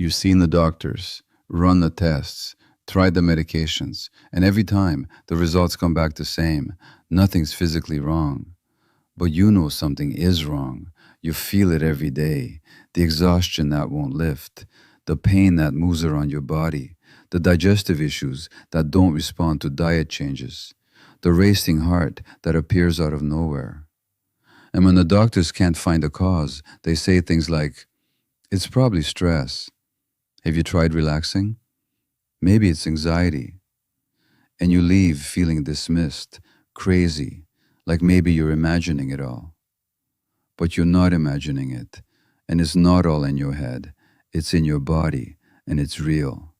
You've seen the doctors, run the tests, tried the medications, and every time the results come back the same. Nothing's physically wrong. But you know something is wrong. You feel it every day. The exhaustion that won't lift, the pain that moves around your body, the digestive issues that don't respond to diet changes, the racing heart that appears out of nowhere. And when the doctors can't find a cause, they say things like, it's probably stress. Have you tried relaxing? Maybe it's anxiety. And you leave feeling dismissed, crazy, like maybe you're imagining it all. But you're not imagining it, and it's not all in your head. It's in your body, and it's real.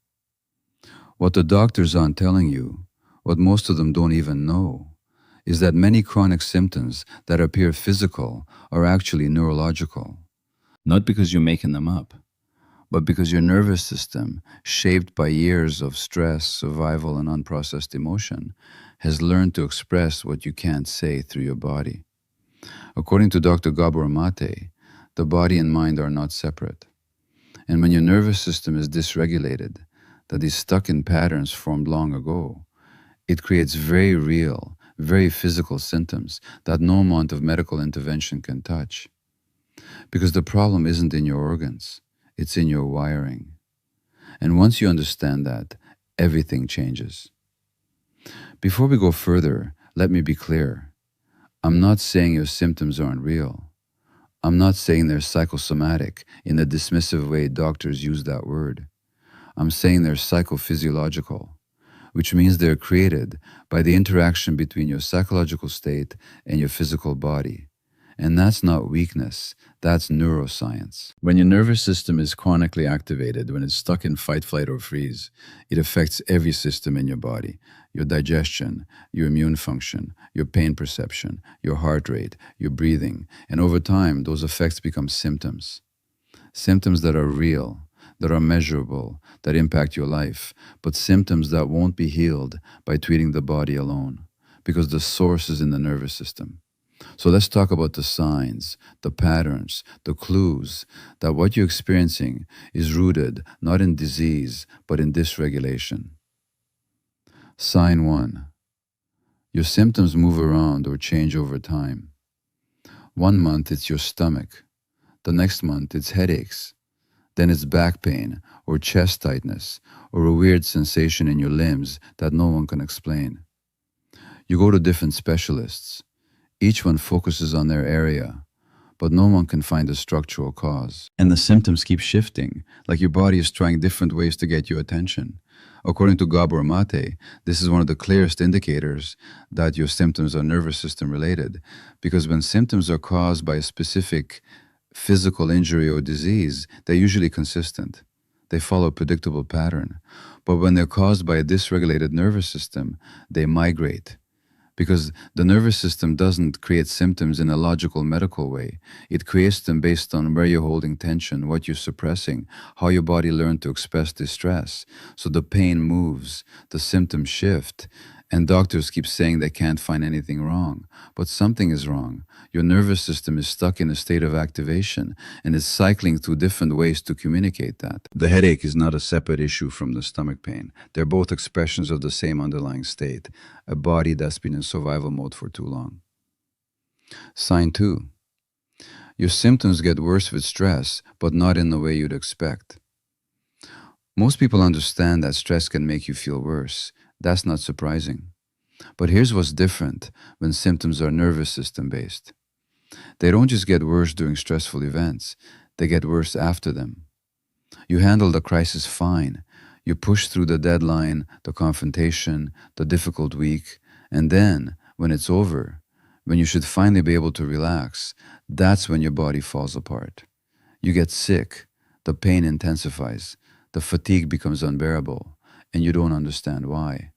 What the doctors aren't telling you, what most of them don't even know, is that many chronic symptoms that appear physical are actually neurological. Not because you're making them up, but because your nervous system, shaped by years of stress, survival, and unprocessed emotion, has learned to express what you can't say through your body. According to Dr. Gabor Maté, the body and mind are not separate. And when your nervous system is dysregulated, that is stuck in patterns formed long ago, it creates very real, very physical symptoms that no amount of medical intervention can touch. Because the problem isn't in your organs, it's in your wiring. And once you understand that, everything changes. Before we go further, let me be clear. I'm not saying your symptoms aren't real. I'm not saying they're psychosomatic in the dismissive way doctors use that word. I'm saying they're psychophysiological, which means they're created by the interaction between your psychological state and your physical body. And that's not weakness, that's neuroscience. When your nervous system is chronically activated, when it's stuck in fight, flight, or freeze, it affects every system in your body: your digestion, your immune function, your pain perception, your heart rate, your breathing. And over time, those effects become symptoms. Symptoms that are real, that are measurable, that impact your life, but symptoms that won't be healed by treating the body alone, because the source is in the nervous system. So let's talk about the signs, the patterns, the clues that what you're experiencing is rooted not in disease, but in dysregulation. Sign 1. Your symptoms move around or change over time. 1 month it's your stomach. The next month it's headaches. Then it's back pain or chest tightness or a weird sensation in your limbs that no one can explain. You go to different specialists. Each one focuses on their area, but no one can find a structural cause. And the symptoms keep shifting, like your body is trying different ways to get your attention. According to Gabor Maté, this is one of the clearest indicators that your symptoms are nervous system related, because when symptoms are caused by a specific physical injury or disease, they're usually consistent. They follow a predictable pattern. But when they're caused by a dysregulated nervous system, they migrate. Because the nervous system doesn't create symptoms in a logical medical way. It creates them based on where you're holding tension, what you're suppressing, how your body learned to express distress. So the pain moves, the symptoms shift, and doctors keep saying they can't find anything wrong. But something is wrong. Your nervous system is stuck in a state of activation and is cycling through different ways to communicate that. The headache is not a separate issue from the stomach pain. They're both expressions of the same underlying state, a body that's been in survival mode for too long. Sign 2. Your symptoms get worse with stress, but not in the way you'd expect. Most people understand that stress can make you feel worse. That's not surprising. But here's what's different when symptoms are nervous system based. They don't just get worse during stressful events, they get worse after them. You handle the crisis fine. You push through the deadline, the confrontation, the difficult week, and then, when it's over, when you should finally be able to relax, that's when your body falls apart. You get sick, the pain intensifies, the fatigue becomes unbearable, and you don't understand why.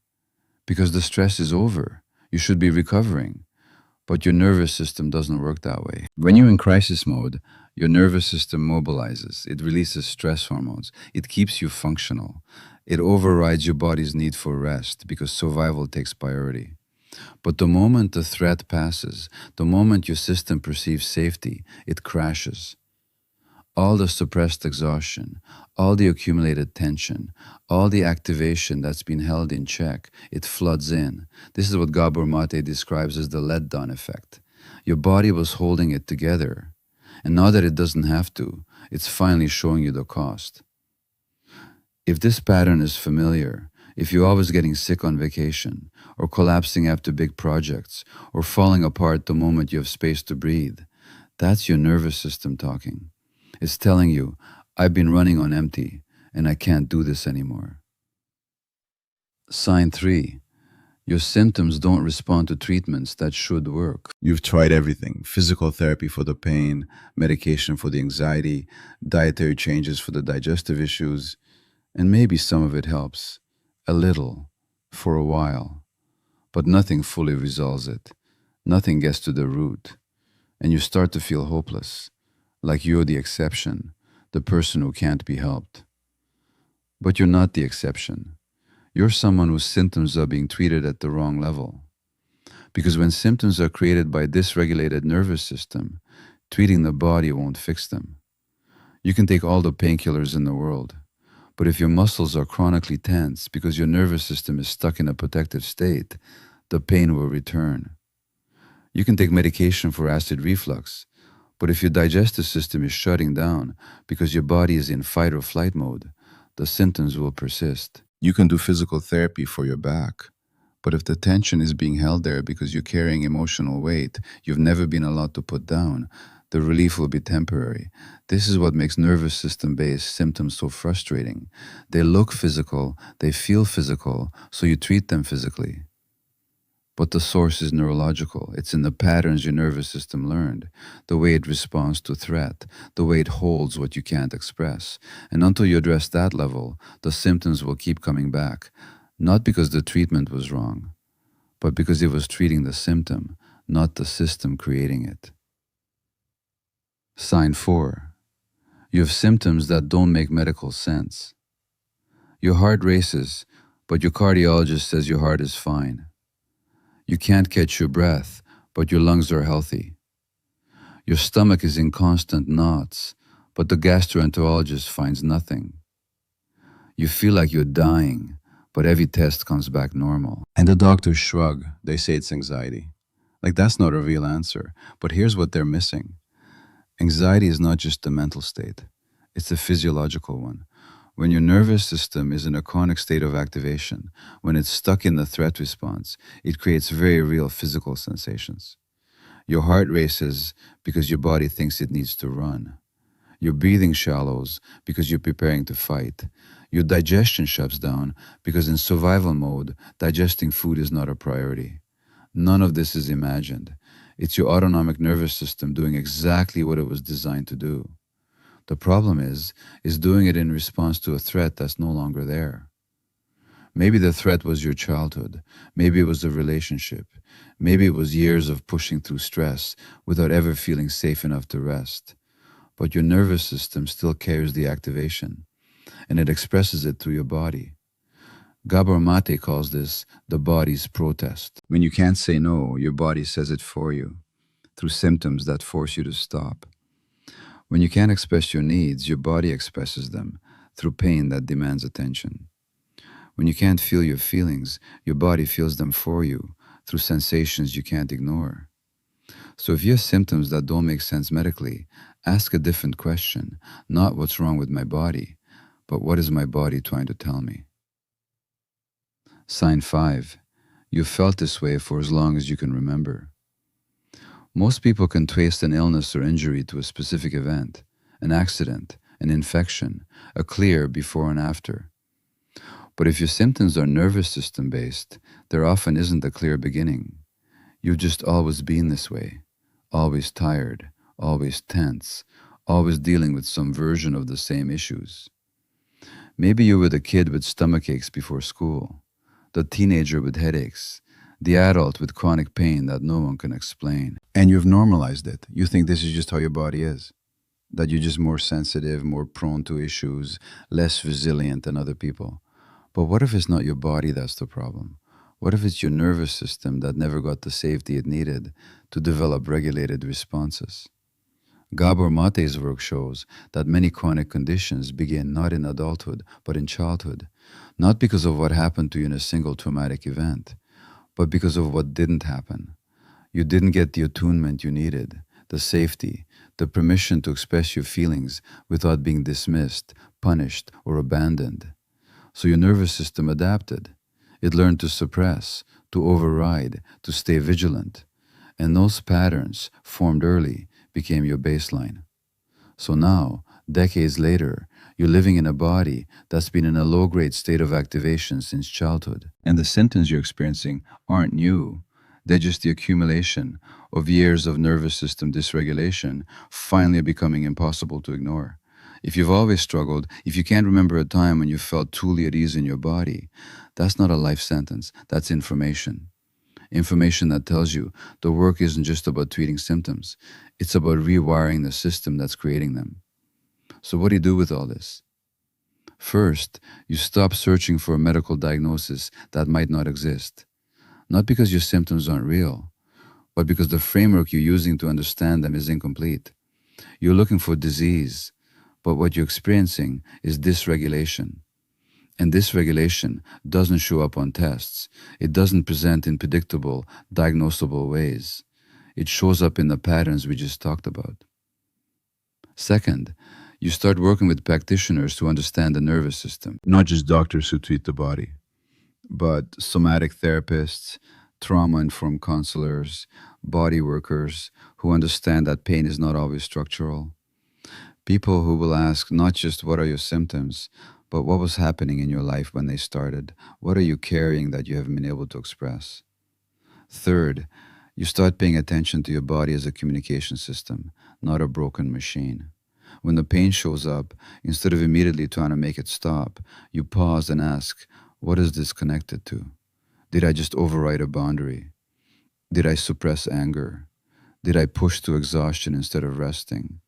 Because the stress is over. You should be recovering. But your nervous system doesn't work that way. When you're in crisis mode, your nervous system mobilizes. It releases stress hormones. It keeps you functional. It overrides your body's need for rest because survival takes priority. But the moment the threat passes, the moment your system perceives safety, it crashes. All the suppressed exhaustion, all the accumulated tension, all the activation that's been held in check, it floods in. This is what Gabor Maté describes as the letdown effect. Your body was holding it together, and now that it doesn't have to, it's finally showing you the cost. If this pattern is familiar, if you're always getting sick on vacation, or collapsing after big projects, or falling apart the moment you have space to breathe, that's your nervous system talking. It's telling you, I've been running on empty, and I can't do this anymore. Sign 3. Your symptoms don't respond to treatments that should work. You've tried everything: physical therapy for the pain, medication for the anxiety, dietary changes for the digestive issues, and maybe some of it helps. A little, for a while. But nothing fully resolves it. Nothing gets to the root. And you start to feel hopeless, like you're the exception, the person who can't be helped. But you're not the exception. You're someone whose symptoms are being treated at the wrong level. Because when symptoms are created by dysregulated nervous system, treating the body won't fix them. You can take all the painkillers in the world, but if your muscles are chronically tense because your nervous system is stuck in a protective state, the pain will return. You can take medication for acid reflux, but if your digestive system is shutting down because your body is in fight or flight mode, the symptoms will persist. You can do physical therapy for your back, but if the tension is being held there because you're carrying emotional weight you've never been allowed to put down, the relief will be temporary. This is what makes nervous system-based symptoms so frustrating. They look physical, they feel physical, so you treat them physically. But the source is neurological. It's in the patterns your nervous system learned, the way it responds to threat, the way it holds what you can't express. And until you address that level, the symptoms will keep coming back, not because the treatment was wrong, but because it was treating the symptom, not the system creating it. Sign 4. You have symptoms that don't make medical sense. Your heart races, but your cardiologist says your heart is fine. You can't catch your breath, but your lungs are healthy. Your stomach is in constant knots, but the gastroenterologist finds nothing. You feel like you're dying, but every test comes back normal. And the doctors shrug. They say it's anxiety. Like, that's not a real answer. But here's what they're missing. Anxiety is not just a mental state. It's a physiological one. When your nervous system is in a chronic state of activation, when it's stuck in the threat response, it creates very real physical sensations. Your heart races because your body thinks it needs to run. Your breathing shallows because you're preparing to fight. Your digestion shuts down because in survival mode, digesting food is not a priority. None of this is imagined. It's your autonomic nervous system doing exactly what it was designed to do. The problem is doing it in response to a threat that's no longer there. Maybe the threat was your childhood. Maybe it was a relationship. Maybe it was years of pushing through stress without ever feeling safe enough to rest. But your nervous system still carries the activation, and it expresses it through your body. Gabor Maté calls this the body's protest. When you can't say no, your body says it for you, through symptoms that force you to stop. When you can't express your needs, your body expresses them, through pain that demands attention. When you can't feel your feelings, your body feels them for you, through sensations you can't ignore. So if you have symptoms that don't make sense medically, ask a different question, not what's wrong with my body, but what is my body trying to tell me? Sign 5. You've felt this way for as long as you can remember. Most people can trace an illness or injury to a specific event, an accident, an infection, a clear before and after. But if your symptoms are nervous system based, there often isn't a clear beginning. You've just always been this way, always tired, always tense, always dealing with some version of the same issues. Maybe you were the kid with stomach aches before school, the teenager with headaches, the adult with chronic pain that no one can explain. And you've normalized it. You think this is just how your body is, that you're just more sensitive, more prone to issues, less resilient than other people. But what if it's not your body that's the problem? What if it's your nervous system that never got the safety it needed to develop regulated responses? Gabor Mate's work shows that many chronic conditions begin not in adulthood but in childhood, not because of what happened to you in a single traumatic event, but because of what didn't happen. You didn't get the attunement you needed, the safety, the permission to express your feelings without being dismissed, punished, or abandoned. So your nervous system adapted. It learned to suppress, to override, to stay vigilant. And those patterns, formed early, became your baseline. So now, decades later, you're living in a body that's been in a low grade state of activation since childhood. And the symptoms you're experiencing aren't new. They're just the accumulation of years of nervous system dysregulation finally becoming impossible to ignore. If you've always struggled, if you can't remember a time when you felt truly at ease in your body, that's not a life sentence, that's information. Information that tells you the work isn't just about treating symptoms, it's about rewiring the system that's creating them. So, what do you do with all this? First, you stop searching for a medical diagnosis that might not exist. Not because your symptoms aren't real, but because the framework you're using to understand them is incomplete. You're looking for disease, but what you're experiencing is dysregulation. And dysregulation doesn't show up on tests. It doesn't present in predictable, diagnosable ways. It shows up in the patterns we just talked about. Second, you start working with practitioners who understand the nervous system, not just doctors who treat the body, but somatic therapists, trauma-informed counselors, body workers who understand that pain is not always structural. People who will ask not just what are your symptoms, but what was happening in your life when they started? What are you carrying that you haven't been able to express? Third, you start paying attention to your body as a communication system, not a broken machine. When the pain shows up, instead of immediately trying to make it stop, you pause and ask, what is this connected to? Did I just override a boundary? Did I suppress anger? Did I push to exhaustion instead of resting?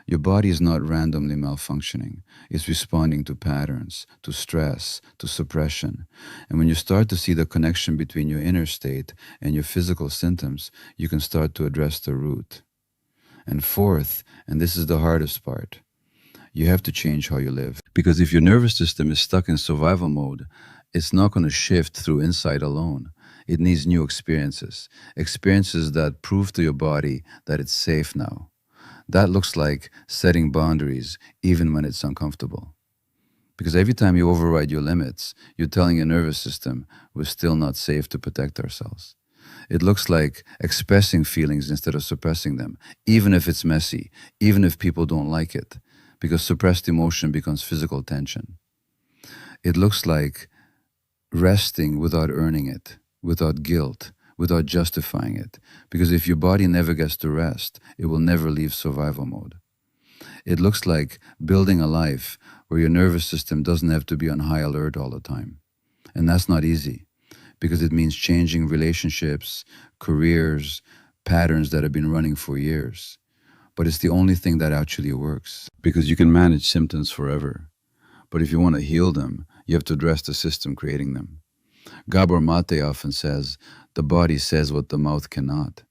Your body is not randomly malfunctioning. It's responding to patterns, to stress, to suppression. And when you start to see the connection between your inner state and your physical symptoms, you can start to address the root. And fourth, and this is the hardest part, you have to change how you live. Because if your nervous system is stuck in survival mode, it's not going to shift through insight alone. It needs new experiences, experiences that prove to your body that it's safe now. That looks like setting boundaries even when it's uncomfortable. Because every time you override your limits, you're telling your nervous system we're still not safe to protect ourselves. It looks like expressing feelings instead of suppressing them, even if it's messy, even if people don't like it, because suppressed emotion becomes physical tension. It looks like resting without earning it, without guilt, without justifying it, because if your body never gets to rest, it will never leave survival mode. It looks like building a life where your nervous system doesn't have to be on high alert all the time. And that's not easy, because it means changing relationships, careers, patterns that have been running for years. But it's the only thing that actually works, because you can manage symptoms forever. But if you want to heal them, you have to address the system creating them. Gabor Maté often says, the body says what the mouth cannot.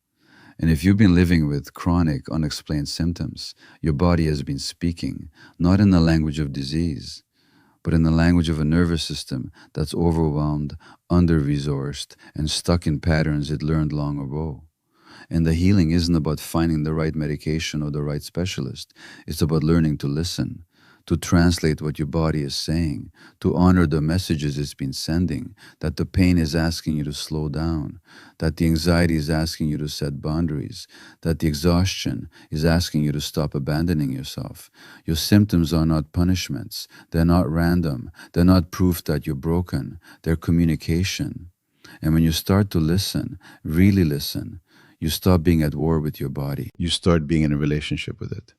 And if you've been living with chronic, unexplained symptoms, your body has been speaking, not in the language of disease, but in the language of a nervous system that's overwhelmed, under-resourced, and stuck in patterns it learned long ago. And the healing isn't about finding the right medication or the right specialist. It's about learning to listen, to translate what your body is saying, to honor the messages it's been sending, that the pain is asking you to slow down, that the anxiety is asking you to set boundaries, that the exhaustion is asking you to stop abandoning yourself. Your symptoms are not punishments. They're not random. They're not proof that you're broken. They're communication. And when you start to listen, really listen, you stop being at war with your body. You start being in a relationship with it.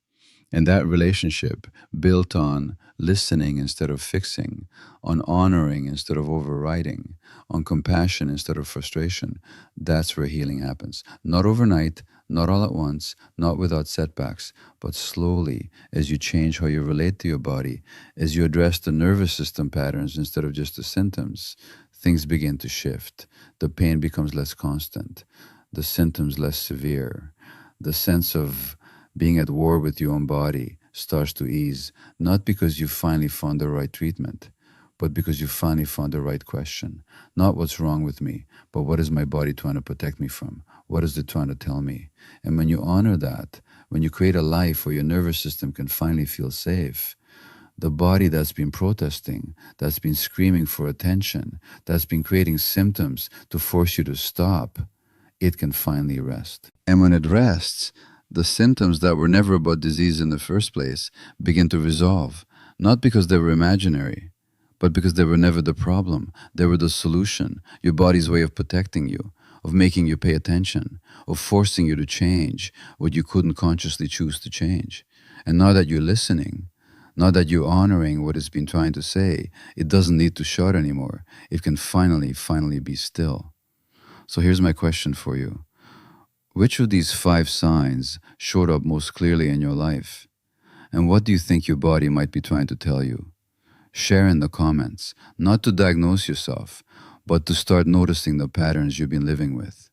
And that relationship, built on listening instead of fixing, on honoring instead of overriding, on compassion instead of frustration, that's where healing happens. Not overnight, not all at once, not without setbacks, but slowly as you change how you relate to your body, as you address the nervous system patterns instead of just the symptoms, things begin to shift. The pain becomes less constant, the symptoms less severe, the sense of being at war with your own body starts to ease, not because you finally found the right treatment, but because you finally found the right question. Not what's wrong with me, but what is my body trying to protect me from? What is it trying to tell me? And when you honor that, when you create a life where your nervous system can finally feel safe, the body that's been protesting, that's been screaming for attention, that's been creating symptoms to force you to stop, it can finally rest. And when it rests, the symptoms that were never about disease in the first place begin to resolve, not because they were imaginary, but because they were never the problem. They were the solution, your body's way of protecting you, of making you pay attention, of forcing you to change what you couldn't consciously choose to change. And now that you're listening, now that you're honoring what it's been trying to say, it doesn't need to shout anymore. It can finally be still. So here's my question for you. Which of these 5 signs showed up most clearly in your life? And what do you think your body might be trying to tell you? Share in the comments, not to diagnose yourself, but to start noticing the patterns you've been living with.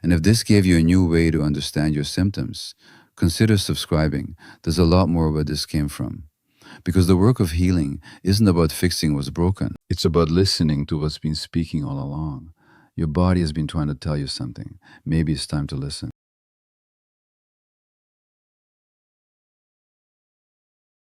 And if this gave you a new way to understand your symptoms, consider subscribing. There's a lot more where this came from. Because the work of healing isn't about fixing what's broken. It's about listening to what's been speaking all along. Your body has been trying to tell you something. Maybe it's time to listen.